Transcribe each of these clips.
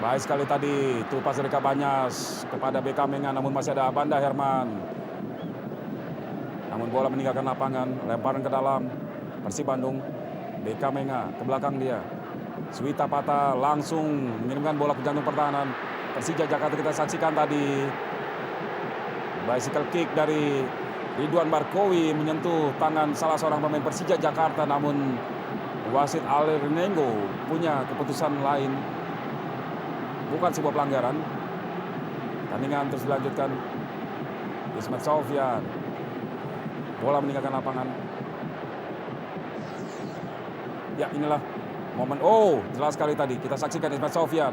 Baik sekali tadi, tupas dari Kabanyas kepada BK Menga, namun masih ada Banda Herman. Namun bola meninggalkan lapangan, lemparan ke dalam. Persib Bandung, BK Menga ke belakang dia. Suwita Pata langsung mengirimkan bola ke jantung pertahanan. Persija Jakarta kita saksikan tadi. Bicycle kick dari Ridwan Barkowi menyentuh tangan salah seorang pemain Persija Jakarta, namun wasit Ali Renengo punya keputusan lain. Bukan sebuah pelanggaran. Tandingan terus dilanjutkan. Ismet Sofyan. Bola meninggalkan lapangan. Ya, inilah momen. Oh, jelas sekali tadi. Kita saksikan Ismet Sofyan.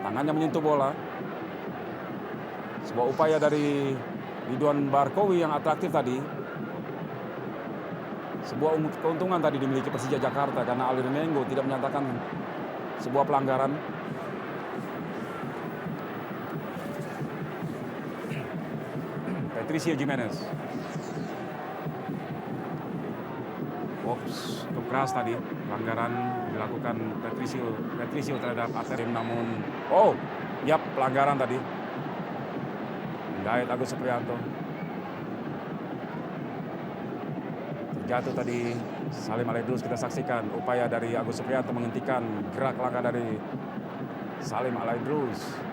Tangannya menyentuh bola. Sebuah upaya dari Ridwan Barkowi yang atraktif tadi. Sebuah keuntungan tadi dimiliki Persija Jakarta karena Ali Renengo tidak menyatakan sebuah pelanggaran. Patricio Jimenez. Ops, cukup keras tadi. Pelanggaran dilakukan Patricio terhadap Aterim, namun pelanggaran tadi. Gait Agus Supriyanto. Terjatuh tadi Salim Alaidrus, kita saksikan upaya dari Agus Supriyanto menghentikan gerak langkah dari Salim Alaidrus.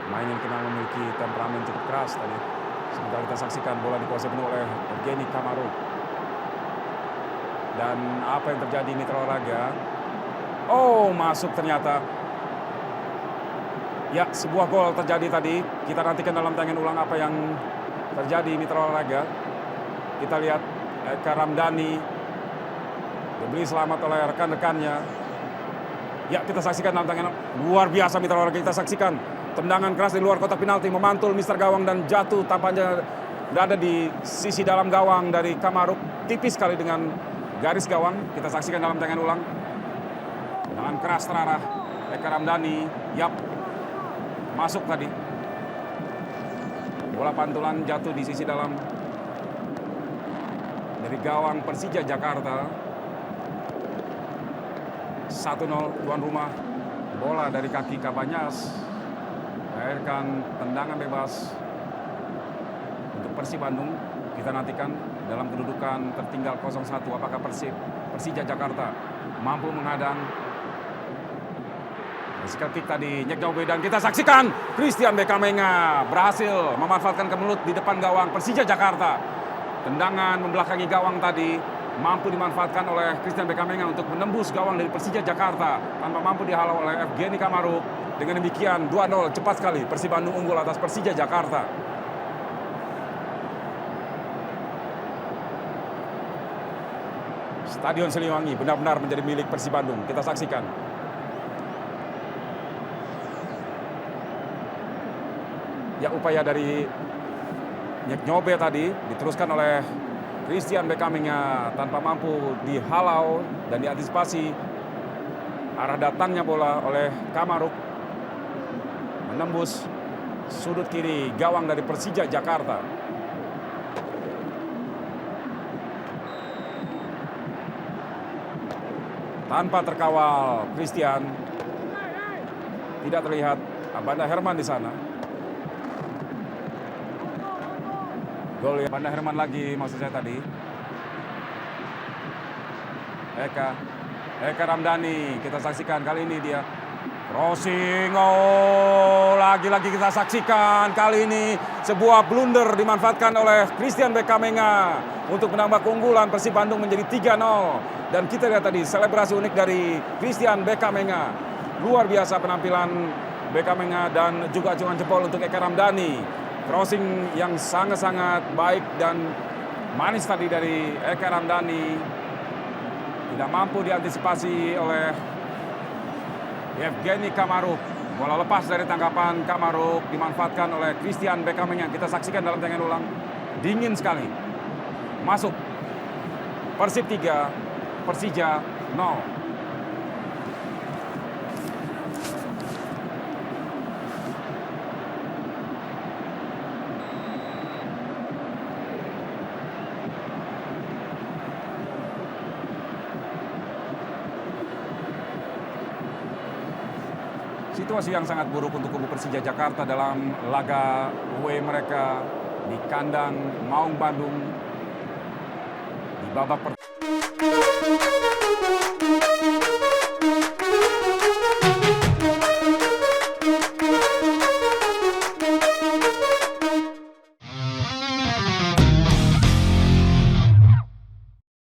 Main yang kenal memiliki temperamen cukup keras tadi. Sementara kita saksikan bola dikuasai penuh oleh Evgeny Kamaruk. Dan apa yang terjadi di Mitra Olahraga? Oh, masuk ternyata. Ya, sebuah gol terjadi tadi. Kita nantikan dalam tayangan ulang apa yang terjadi di Mitra Olahraga. Kita lihat Eka Ramdhani diberi selamat oleh rekan-rekannya. Ya, kita saksikan dalam tayangan luar biasa Mitra Olahraga. Kita saksikan tendangan keras di luar kotak penalti, memantul Mister Gawang dan jatuh tampaknya berada di sisi dalam gawang dari Kamaruk. Tipis sekali dengan garis gawang. Kita saksikan dalam tayangan ulang. Tendangan keras terarah Eka Ramdhani. Yap, masuk tadi. Bola pantulan jatuh di sisi dalam dari gawang Persija Jakarta. 1-0 tuan rumah. Bola dari kaki Kabanyas melahirkan tendangan bebas untuk Persib Bandung. Kita nantikan dalam kedudukan tertinggal 0-1 apakah Persija Jakarta mampu menghadang. Bicycle kick tadi Nyek Jauh dan kita saksikan Christian BK Menga berhasil memanfaatkan kemelut di depan gawang Persija Jakarta. Tendangan membelakangi gawang tadi mampu dimanfaatkan oleh Christian BK Menga untuk menembus gawang dari Persija Jakarta tanpa mampu dihalau oleh Evgeny Kamaruk. Dengan demikian 2-0 cepat sekali Persib Bandung unggul atas Persija Jakarta. Stadion Siliwangi benar-benar menjadi milik Persib Bandung. Kita saksikan. Ya, upaya dari Nyek Nyobe tadi diteruskan oleh Christian BK Menga tanpa mampu dihalau dan diantisipasi arah datangnya bola oleh Kamaruk. Menembus sudut kiri gawang dari Persija Jakarta. Tanpa terkawal Christian. Tidak terlihat Banda Herman di sana. Gol ya, Banda Herman lagi maksud saya tadi. Eka Ramdhani kita saksikan kali ini dia crossing. Lagi-lagi kita saksikan kali ini sebuah blunder dimanfaatkan oleh Christian BK Menga untuk menambah keunggulan Persib Bandung menjadi 3-0. Dan kita lihat tadi selebrasi unik dari Christian BK Menga. Luar biasa penampilan BK Menga dan juga acungan jempol untuk Eka Ramdhani. Crossing yang sangat-sangat baik dan manis tadi dari Eka Ramdhani. Tidak mampu diantisipasi oleh Evgeny Kamaruk. Bola lepas dari tangkapan Kamaruk dimanfaatkan oleh Christian BK Menga. Kita saksikan dalam tayangan ulang. Dingin sekali. Masuk. Persib 3, Persija 0. Situasi yang sangat buruk untuk kubu Persija Jakarta dalam laga away mereka di kandang Maung Bandung di babak pertama.